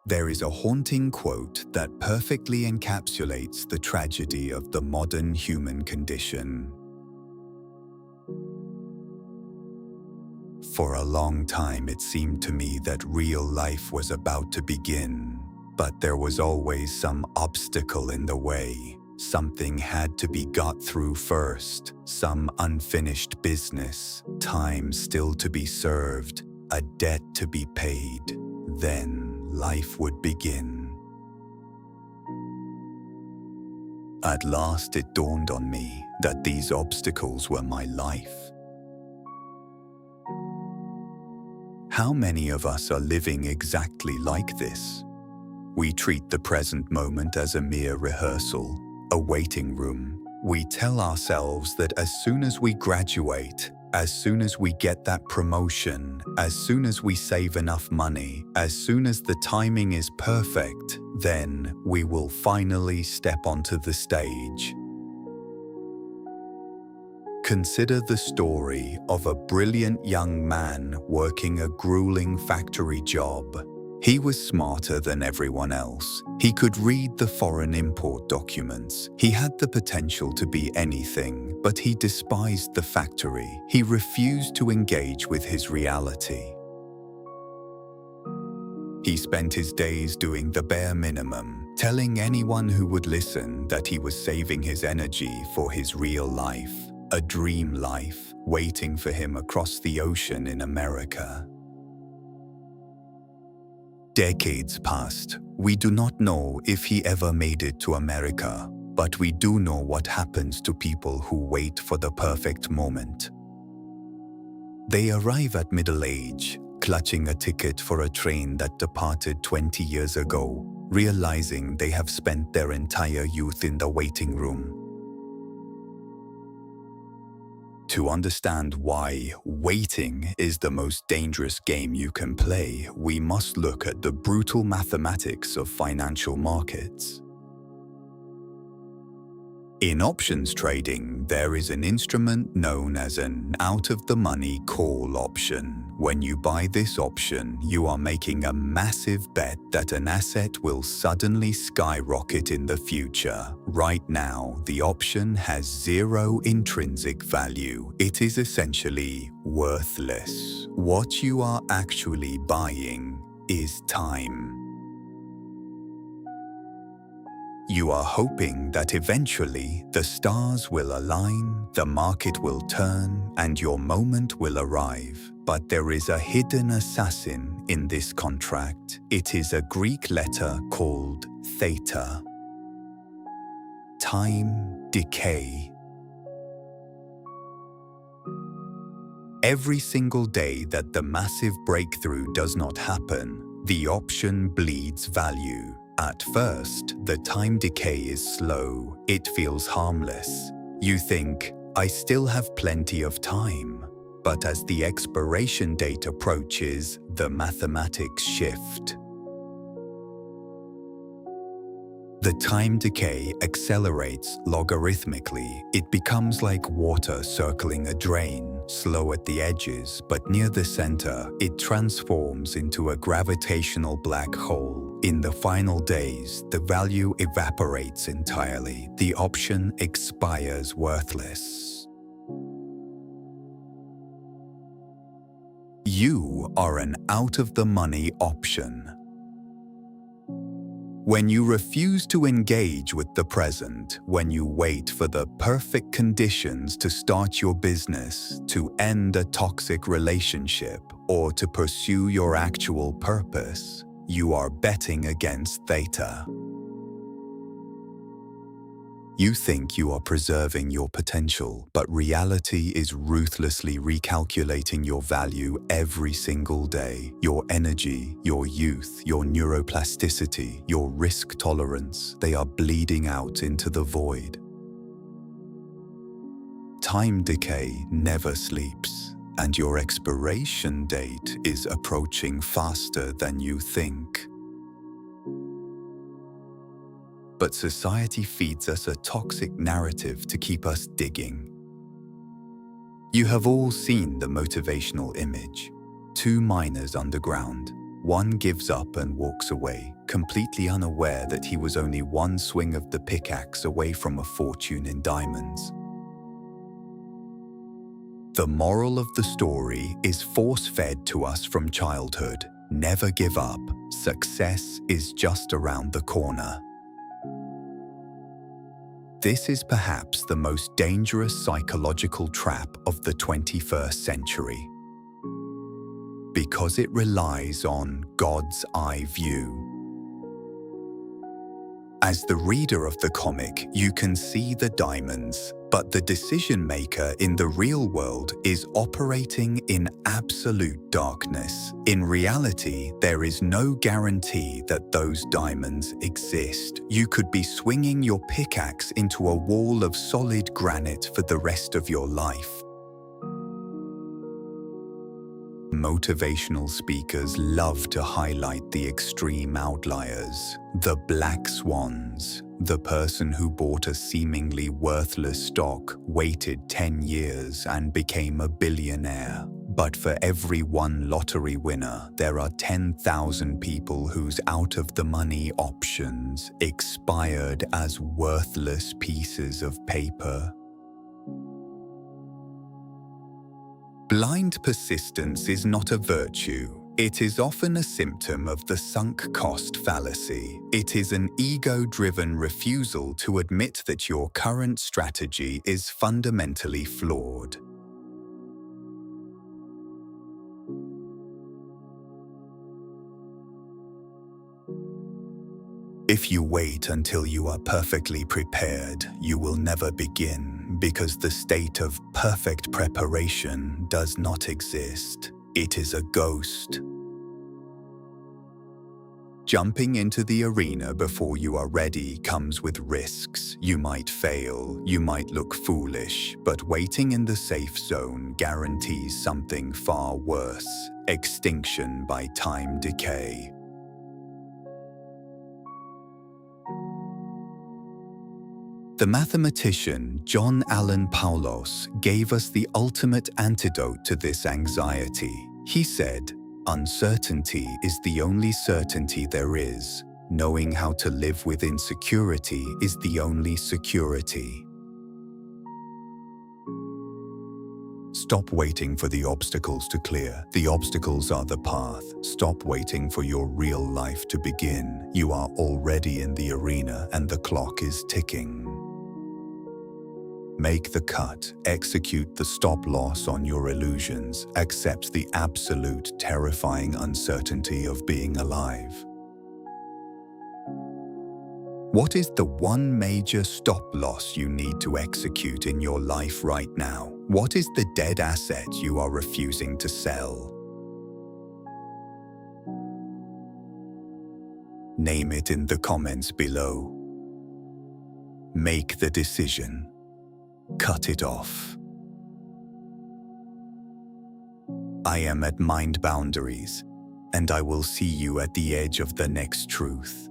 There is a haunting quote that perfectly encapsulates the tragedy of the modern human condition. For a long time, it seemed to me that real life was about to begin, but there was always some obstacle in the way. Something had to be got through first, some unfinished business, time still to be served, a debt to be paid. Then life would begin. At last it dawned on me that these obstacles were my life. How many of us are living exactly like this? We treat the present moment as a mere rehearsal, a waiting room. We tell ourselves that as soon as we graduate, as soon as we get that promotion, as soon as we save enough money, as soon as the timing is perfect, then we will finally step onto the stage. Consider the story of a brilliant young man working a grueling factory job. He was smarter than everyone else. He could read the foreign import documents. He had the potential to be anything, but he despised the factory. He refused to engage with his reality. He spent his days doing the bare minimum, telling anyone who would listen that he was saving his energy for his real life, a dream life waiting for him across the ocean in America. Decades passed. We do not know if he ever made it to America, but we do know what happens to people who wait for the perfect moment. They arrive at middle age, clutching a ticket for a train that departed 20 years ago, realizing they have spent their entire youth in the waiting room. To understand why waiting is the most dangerous game you can play, we must look at the brutal mathematics of financial markets. In options trading, there is an instrument known as an out-of-the-money call option. When you buy this option, you are making a massive bet that an asset will suddenly skyrocket in the future. Right now, the option has zero intrinsic value. It is essentially worthless. What you are actually buying is time. You are hoping that eventually the stars will align, the market will turn, and your moment will arrive. But there is a hidden assassin in this contract. It is a Greek letter called Theta. Time, decay. Every single day that the massive breakthrough does not happen, the option bleeds value. At first, the time decay is slow. It feels harmless. You think, I still have plenty of time. But as the expiration date approaches, the mathematics shift. The time decay accelerates logarithmically. It becomes like water circling a drain, slow at the edges, but near the center, it transforms into a gravitational black hole. In the final days, the value evaporates entirely. The option expires worthless. You are an out-of-the-money option. When you refuse to engage with the present, when you wait for the perfect conditions to start your business, to end a toxic relationship, or to pursue your actual purpose, you are betting against Theta. You think you are preserving your potential, but reality is ruthlessly recalculating your value every single day. Your energy, your youth, your neuroplasticity, your risk tolerance, they are bleeding out into the void. Time decay never sleeps, and your expiration date is approaching faster than you think. But society feeds us a toxic narrative to keep us digging. You have all seen the motivational image. Two miners underground. One gives up and walks away, completely unaware that he was only one swing of the pickaxe away from a fortune in diamonds. The moral of the story is force-fed to us from childhood. Never give up. Success is just around the corner. This is perhaps the most dangerous psychological trap of the 21st century, because it relies on God's eye view. As the reader of the comic, you can see the diamonds, but the decision maker in the real world is operating in absolute darkness. In reality, there is no guarantee that those diamonds exist. You could be swinging your pickaxe into a wall of solid granite for the rest of your life. Motivational speakers love to highlight the extreme outliers, the black swans, the person who bought a seemingly worthless stock, waited 10 years and became a billionaire. But for every one lottery winner, there are 10,000 people whose out-of-the-money options expired as worthless pieces of paper. Blind persistence is not a virtue. It is often a symptom of the sunk cost fallacy. It is an ego-driven refusal to admit that your current strategy is fundamentally flawed. If you wait until you are perfectly prepared, you will never begin, because the state of perfect preparation does not exist. It is a ghost. Jumping into the arena before you are ready comes with risks. You might fail, you might look foolish, but waiting in the safe zone guarantees something far worse: extinction by time decay. The mathematician John Allen Paulos gave us the ultimate antidote to this anxiety. He said, "Uncertainty is the only certainty there is. Knowing how to live with insecurity is the only security." Stop waiting for the obstacles to clear. The obstacles are the path. Stop waiting for your real life to begin. You are already in the arena and the clock is ticking. Make the cut, execute the stop-loss on your illusions, accept the absolute terrifying uncertainty of being alive. What is the one major stop-loss you need to execute in your life right now? What is the dead asset you are refusing to sell? Name it in the comments below. Make the decision. Cut it off. I am at Mind Boundaries, and I will see you at the edge of the next truth.